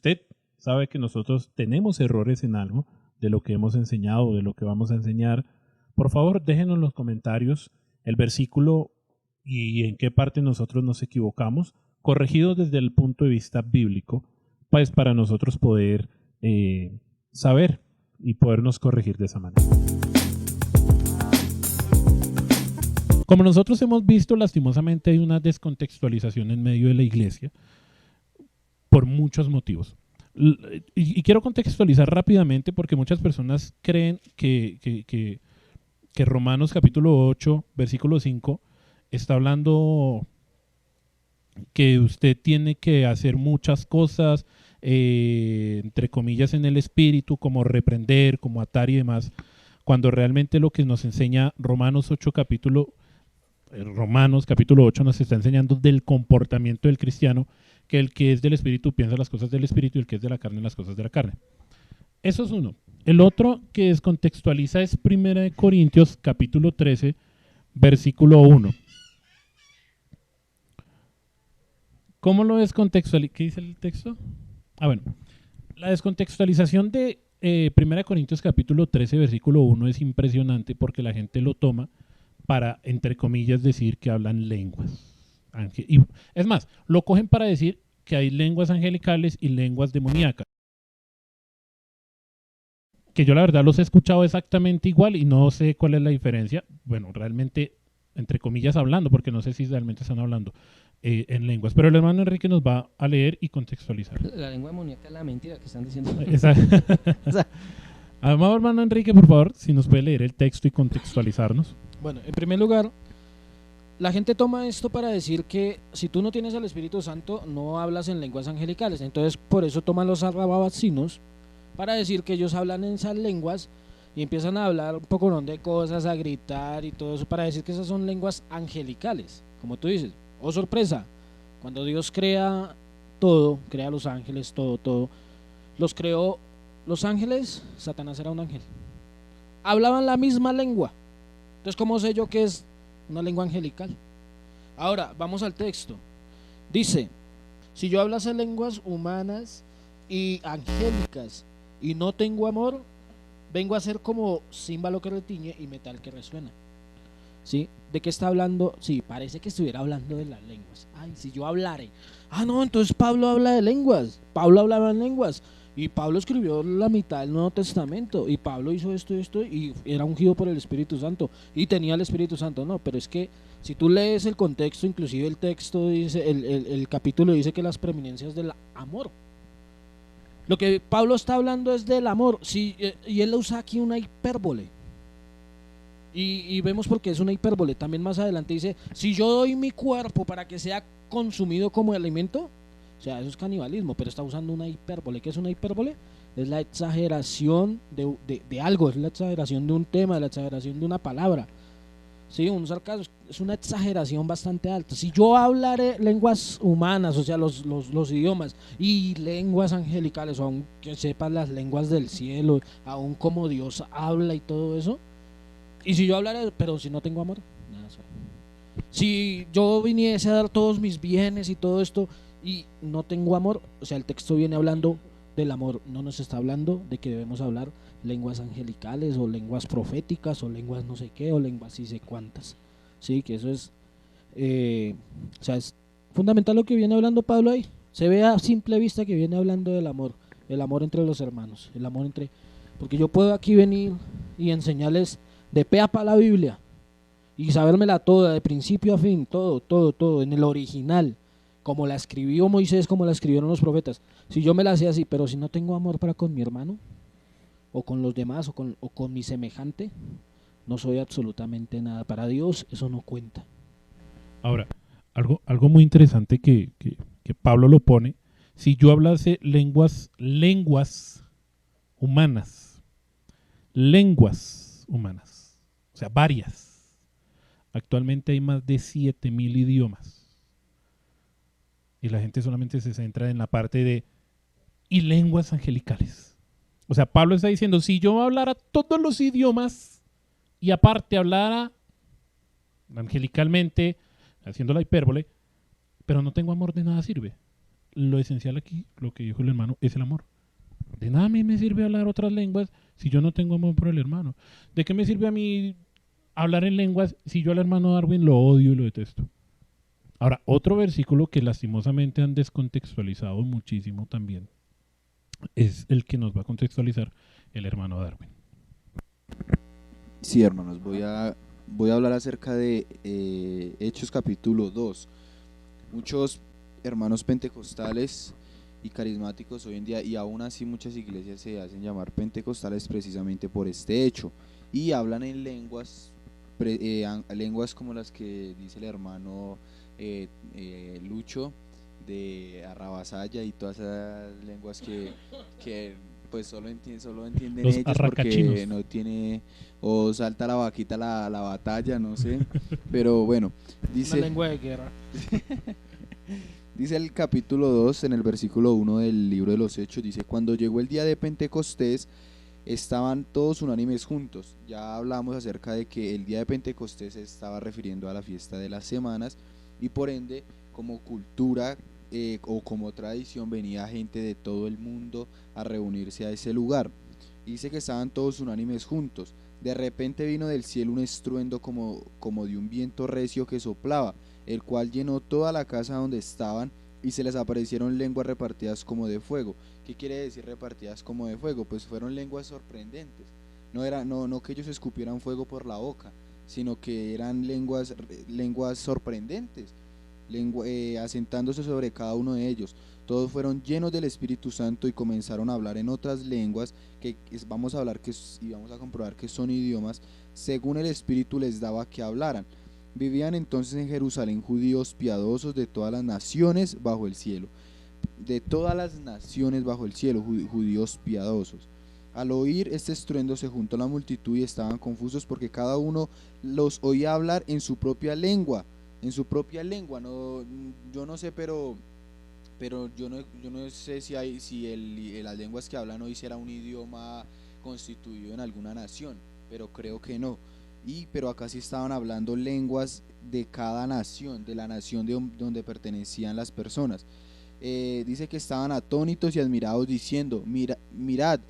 usted sabe que nosotros tenemos errores en algo de lo que hemos enseñado, de lo que vamos a enseñar, por favor déjenos en los comentarios el versículo y en qué parte nosotros nos equivocamos, corregido desde el punto de vista bíblico, pues para nosotros poder saber y podernos corregir de esa manera. Como nosotros hemos visto, lastimosamente hay una descontextualización en medio de la iglesia por muchos motivos. Y quiero contextualizar rápidamente porque muchas personas creen que Romanos capítulo 8, versículo 5, está hablando que usted tiene que hacer muchas cosas, entre comillas, en el espíritu, como reprender, como atar y demás, cuando realmente lo que nos enseña Romanos capítulo 8 nos está enseñando del comportamiento del cristiano, que el que es del espíritu piensa las cosas del espíritu y el que es de la carne las cosas de la carne. Eso es uno. El otro que descontextualiza es 1 Corintios capítulo 13, versículo 1. ¿Cómo lo descontextualiza? ¿Qué dice el texto? Bueno, la descontextualización de 1 Corintios capítulo 13, versículo 1 es impresionante porque la gente lo toma para, entre comillas, decir que hablan lenguas. Y es más, lo cogen para decir que hay lenguas angelicales y lenguas demoníacas. Que yo la verdad los he escuchado exactamente igual y no sé cuál es la diferencia. Bueno, realmente, entre comillas, hablando, porque no sé si realmente están hablando en lenguas. Pero el hermano Enrique nos va a leer y contextualizar. La lengua demoníaca es la mentira que están diciendo. Amado hermano Enrique, por favor, si nos puede leer el texto y contextualizarnos. Bueno, en primer lugar, la gente toma esto para decir que si tú no tienes al Espíritu Santo, no hablas en lenguas angelicales. Entonces, por eso toman los arrababacinos para decir que ellos hablan en esas lenguas y empiezan a hablar un poco de cosas, a gritar y todo eso, para decir que esas son lenguas angelicales, como tú dices. Oh, sorpresa, cuando Dios crea todo, crea los ángeles, todo, los creó los ángeles, Satanás era un ángel. Hablaban la misma lengua. Entonces, ¿cómo sé yo que es una lengua angelical? Ahora, vamos al texto. Dice, si yo hablase lenguas humanas y angélicas y no tengo amor, vengo a ser como címbalo que retiñe y metal que resuena. ¿Sí? ¿De qué está hablando? Sí, parece que estuviera hablando de las lenguas. Ay, si yo hablare. Ah, no, entonces Pablo habla de lenguas. Pablo hablaba en lenguas. Y Pablo escribió la mitad del Nuevo Testamento. Y Pablo hizo esto y era ungido por el Espíritu Santo. Y tenía el Espíritu Santo. No, pero es que si tú lees el contexto, inclusive el texto dice, el capítulo dice que las preeminencias del amor. Lo que Pablo está hablando es del amor. Sí, y él usa aquí una hipérbole. Y vemos por qué es una hipérbole. También más adelante dice, si yo doy mi cuerpo para que sea consumido como alimento, o sea, eso es canibalismo, pero está usando una hipérbole. ¿Qué es una hipérbole? Es la exageración de algo, es la exageración de un tema, la exageración de una palabra. Sí, un sarcasmo, es una exageración bastante alta. Si yo hablaré lenguas humanas, o sea, los idiomas, y lenguas angelicales, o aun que sepas las lenguas del cielo, aun como Dios habla y todo eso, y si yo hablaré, pero si no tengo amor, nada soy. Si yo viniese a dar todos mis bienes y todo esto y no tengo amor, o sea, el texto viene hablando del amor, no nos está hablando de que debemos hablar lenguas angelicales o lenguas proféticas o lenguas no sé qué o lenguas sí sé cuántas. Sí, que eso es o sea, es fundamental lo que viene hablando Pablo ahí. Se ve a simple vista que viene hablando del amor, el amor entre los hermanos, el amor entre, porque yo puedo aquí venir y enseñarles de pe a pa la Biblia y sabérmela toda, de principio a fin, todo, en el original, como la escribió Moisés, como la escribieron los profetas. Si yo me la sé así, pero si no tengo amor para con mi hermano, o con los demás, o con mi semejante, no soy absolutamente nada. Para Dios eso no cuenta. Ahora, algo muy interesante que Pablo lo pone, si yo hablase lenguas humanas, o sea, varias. Actualmente hay más de 7,000 idiomas. Y la gente solamente se centra en la parte de y lenguas angelicales. O sea, Pablo está diciendo, si yo hablara todos los idiomas y aparte hablara angelicalmente, haciendo la hipérbole, pero no tengo amor, de nada sirve. lo esencial aquí, lo que dijo el hermano, es el amor. De nada a mí me sirve hablar otras lenguas si yo no tengo amor por el hermano. ¿De qué me sirve a mí hablar en lenguas si yo al hermano Darwin lo odio y lo detesto? Ahora, otro versículo que lastimosamente han descontextualizado muchísimo también es el que nos va a contextualizar el hermano Darwin. Sí, hermanos, voy a hablar acerca de Hechos capítulo 2. Muchos hermanos pentecostales y carismáticos hoy en día, y aún así muchas iglesias se hacen llamar pentecostales precisamente por este hecho, y hablan en lenguas, lenguas como las que dice el hermano Lucho de Arrabasaya y todas esas lenguas que pues solo entienden Los ellos arracachinos. porque no tiene, o salta la vaquita la batalla, no sé, pero bueno, Una dice... lengua de guerra. Dice el capítulo 2 en el versículo 1 del libro de los Hechos, dice, cuando llegó el día de Pentecostés, estaban todos unánimes juntos. Ya hablamos acerca de que el día de Pentecostés se estaba refiriendo a la fiesta de las semanas y por ende, como cultura o como tradición, venía gente de todo el mundo a reunirse a ese lugar. Dice que estaban todos unánimes juntos. De repente vino del cielo un estruendo como de un viento recio que soplaba, el cual llenó toda la casa donde estaban, y se les aparecieron lenguas repartidas como de fuego. ¿Qué quiere decir repartidas como de fuego? Pues fueron lenguas sorprendentes. No que ellos escupieran fuego por la boca, sino que eran lenguas sorprendentes, asentándose sobre cada uno de ellos. Todos fueron llenos del Espíritu Santo y comenzaron a hablar en otras lenguas vamos a hablar y vamos a comprobar que son idiomas según el Espíritu les daba que hablaran. Vivían entonces en Jerusalén judíos piadosos de todas las naciones bajo el cielo. De todas las naciones bajo el cielo, judíos piadosos. Al oír este estruendo se juntó la multitud y estaban confusos porque cada uno los oía hablar en su propia lengua. En su propia lengua. No, yo no sé, pero yo no sé si las lenguas que hablan hoy será un idioma constituido en alguna nación, pero creo que no. Pero acá sí estaban hablando lenguas de cada nación, de la nación donde pertenecían las personas. Dice que estaban atónitos y admirados diciendo, mirad,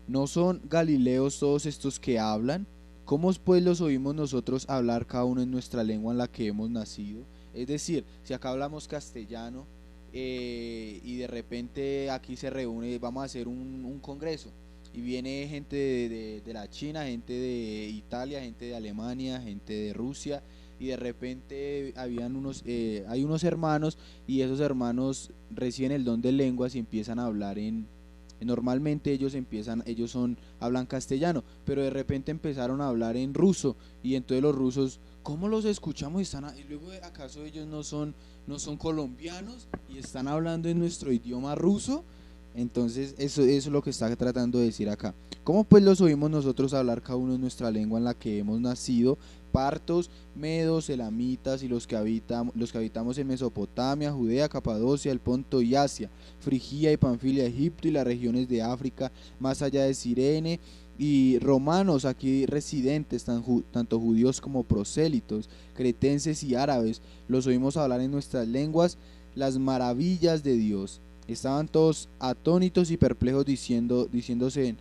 ¿no son galileos todos estos que hablan? ¿Cómo pues los oímos nosotros hablar cada uno en nuestra lengua en la que hemos nacido? Es decir, si acá hablamos castellano, y de repente aquí se reúne, vamos a hacer un congreso y viene gente de la China, gente de Italia, gente de Alemania, gente de Rusia, y de repente hay unos hermanos, y esos hermanos reciben el don de lenguas y empiezan a hablar normalmente hablan castellano, pero de repente empezaron a hablar en ruso, y entonces los rusos, ¿cómo los escuchamos? Y luego, ¿acaso ellos no son colombianos y están hablando en nuestro idioma ruso? Entonces eso es lo que está tratando de decir acá. ¿Cómo pues los oímos nosotros hablar cada uno en nuestra lengua en la que hemos nacido? Partos, medos, elamitas y los que habitamos en Mesopotamia, Judea, Capadocia, el Ponto y Asia, Frigia y Panfilia, Egipto y las regiones de África, más allá de Cirene, y romanos aquí residentes, tanto judíos como prosélitos, cretenses y árabes, los oímos hablar en nuestras lenguas las maravillas de Dios. Estaban todos atónitos y perplejos diciéndose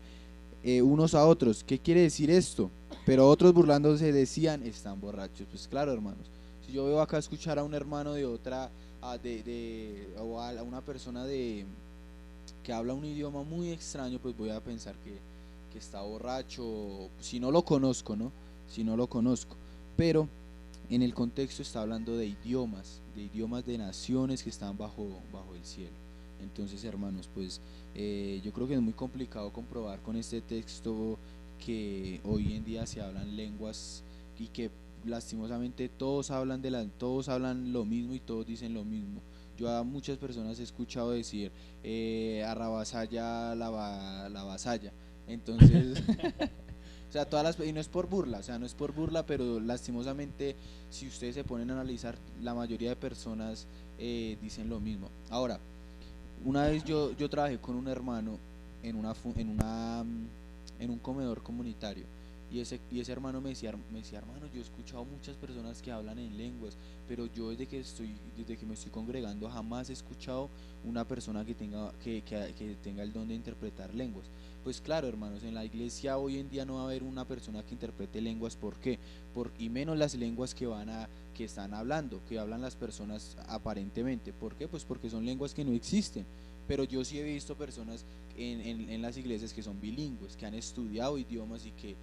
unos a otros, ¿qué quiere decir esto? Pero otros burlándose decían, están borrachos. Pues claro, hermanos, si yo veo acá escuchar a un hermano de otra, o a una persona que habla un idioma muy extraño, pues voy a pensar que está borracho, si no lo conozco, ¿no? Si no lo conozco. Pero en el contexto está hablando de idiomas de naciones que están bajo el cielo. Entonces, hermanos, pues yo creo que es muy complicado comprobar con este texto que hoy en día se hablan lenguas y que lastimosamente todos hablan lo mismo y todos dicen lo mismo. Yo a muchas personas he escuchado decir arrabasaya la vasalla. Entonces, o sea, y no es por burla, pero lastimosamente, si ustedes se ponen a analizar, la mayoría de personas dicen lo mismo. Ahora, una vez yo trabajé con un hermano en un comedor comunitario, Y ese hermano me decía, hermano, yo he escuchado muchas personas que hablan en lenguas, pero yo desde que me estoy congregando jamás he escuchado una persona que tenga el don de interpretar lenguas. Pues claro, hermanos, en la iglesia hoy en día no va a haber una persona que interprete lenguas. ¿Por qué? Y menos las lenguas que están hablando, que hablan las personas aparentemente. ¿Por qué? Pues porque son lenguas que no existen. Pero yo sí he visto personas en las iglesias que son bilingües, que han estudiado idiomas y que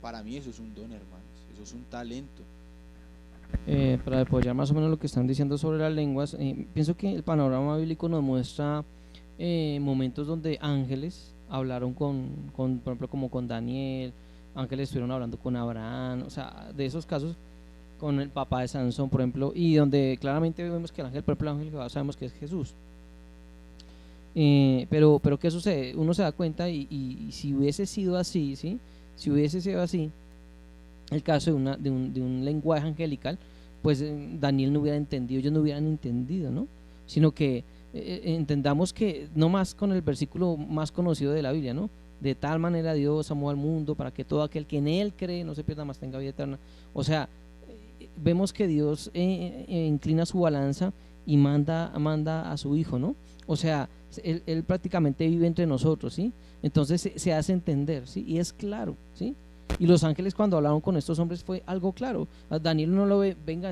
para mí eso es un don, hermanos, eso es un talento. Para apoyar más o menos lo que están diciendo sobre las lenguas, pienso que el panorama bíblico nos muestra momentos donde ángeles hablaron por ejemplo, como con Daniel, ángeles estuvieron hablando con Abraham, o sea, de esos casos, con el papá de Sansón, por ejemplo, y donde claramente vemos que el ángel, por ejemplo, el ángel que sabemos que es Jesús. Pero ¿qué sucede? Uno se da cuenta y si hubiese sido así, ¿sí? Si hubiese sido así, el caso de un lenguaje angelical, pues Daniel no hubiera entendido, ellos no hubieran entendido, ¿no? Sino que entendamos que no más con el versículo más conocido de la Biblia, ¿no? De tal manera Dios amó al mundo para que todo aquel que en él cree no se pierda, más tenga vida eterna. O sea, vemos que Dios inclina su balanza y manda a su hijo, ¿no? O sea, él prácticamente vive entre nosotros, ¿sí? Entonces se hace entender, ¿sí? Y es claro, ¿sí? Y los ángeles cuando hablaron con estos hombres fue algo claro. A Daniel no lo ve, venga,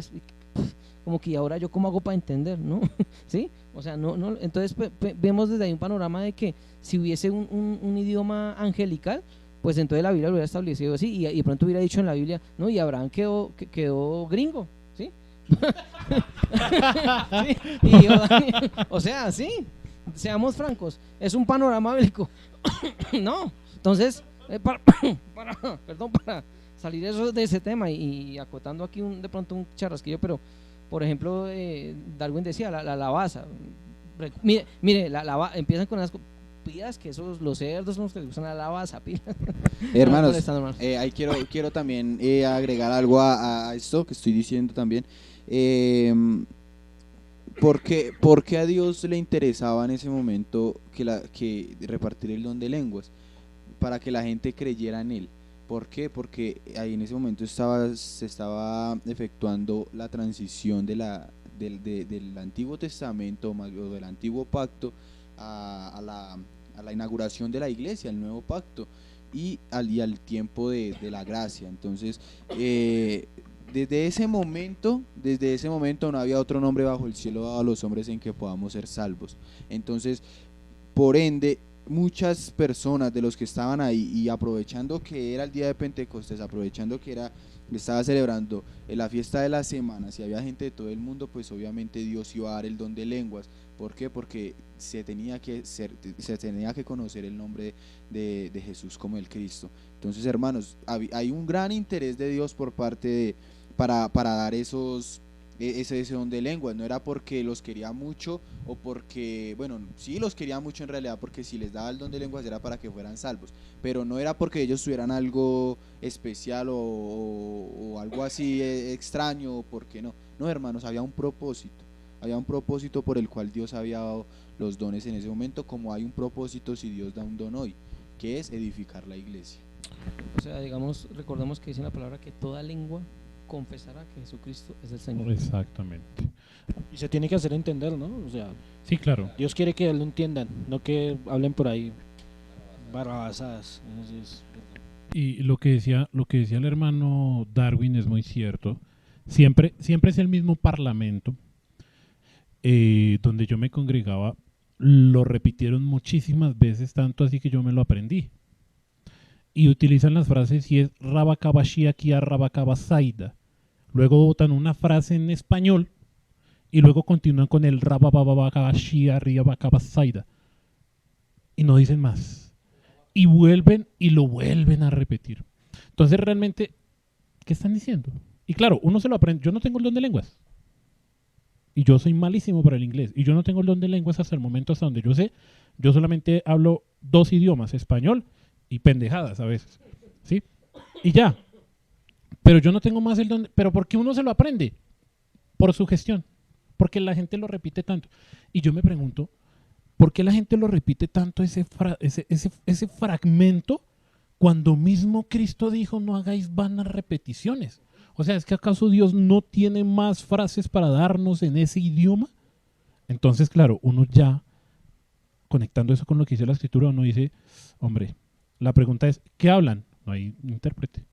como que ahora yo cómo hago para entender, ¿no? ¿Sí? O sea, no, entonces vemos desde ahí un panorama de que si hubiese un idioma angelical, pues entonces la Biblia lo hubiera establecido así y de pronto hubiera dicho en la Biblia, no, y Abraham quedó gringo, ¿sí? ¿Sí? O sea, sí, seamos francos, es un panorama bíblico. No, entonces para salir de ese tema y acotando aquí de pronto un charrasquillo, pero por ejemplo Darwin decía la alabaza, mire empiezan con las pilas que esos los cerdos son los que les gustan la alabaza. Hermanos, ahí quiero también agregar algo a esto que estoy diciendo también. ¿Por qué a Dios le interesaba en ese momento que repartir el don de lenguas? Para que la gente creyera en él. ¿Por qué? Porque ahí en ese momento se estaba efectuando la transición del Antiguo Testamento o del Antiguo Pacto a la inauguración de la iglesia, el Nuevo Pacto y al tiempo de la gracia. Entonces, desde ese momento no había otro nombre bajo el cielo dado a los hombres en que podamos ser salvos. Entonces, por ende, muchas personas de los que estaban ahí y aprovechando que era el día de Pentecostés, aprovechando que estaba celebrando la fiesta de las semanas y había gente de todo el mundo, pues obviamente Dios iba a dar el don de lenguas. ¿Por qué? Porque se tenía que conocer el nombre de Jesús como el Cristo. Entonces, hermanos, hay un gran interés de Dios por parte para dar ese don de lenguas. No era porque los quería mucho o porque, bueno, sí los quería mucho en realidad, porque si les daba el don de lenguas era para que fueran salvos, pero no era porque ellos tuvieran algo especial o algo así extraño, porque no, hermanos, había un propósito por el cual Dios había dado los dones en ese momento, como hay un propósito si Dios da un don hoy, que es edificar la iglesia. O sea, recordemos que dice la palabra que toda lengua confesará que Jesucristo es el Señor. Exactamente. Y se tiene que hacer entender, ¿no? O sea, sí, claro. Dios quiere que lo entiendan, no que hablen por ahí barrabasadas. Y lo que decía el hermano Darwin es muy cierto. Siempre es el mismo parlamento donde yo me congregaba, lo repitieron muchísimas veces, tanto así que yo me lo aprendí. Y utilizan las frases y es Rabakabashia Kia Rabakabasaida. Luego botan una frase en español y luego continúan con el Rabababakabashia Rabakabasaida. Y no dicen más. Y vuelven y lo vuelven a repetir. Entonces realmente, ¿qué están diciendo? Y claro, uno se lo aprende. Yo no tengo el don de lenguas. Y yo soy malísimo para el inglés. Y yo no tengo el don de lenguas hasta el momento, hasta donde yo sé. Yo solamente hablo 2 idiomas, español y pendejadas a veces, ¿sí? Y ya. Pero yo no tengo más el don. ¿Pero por qué uno se lo aprende? Por su gestión. Porque la gente lo repite tanto. Y yo me pregunto, ¿por qué la gente lo repite tanto ese fragmento cuando mismo Cristo dijo no hagáis vanas repeticiones. O sea, ¿es que acaso Dios no tiene más frases para darnos en ese idioma? Entonces, claro, uno ya, conectando eso con lo que dice la Escritura, uno dice, hombre, la pregunta es, ¿qué hablan? No hay intérprete.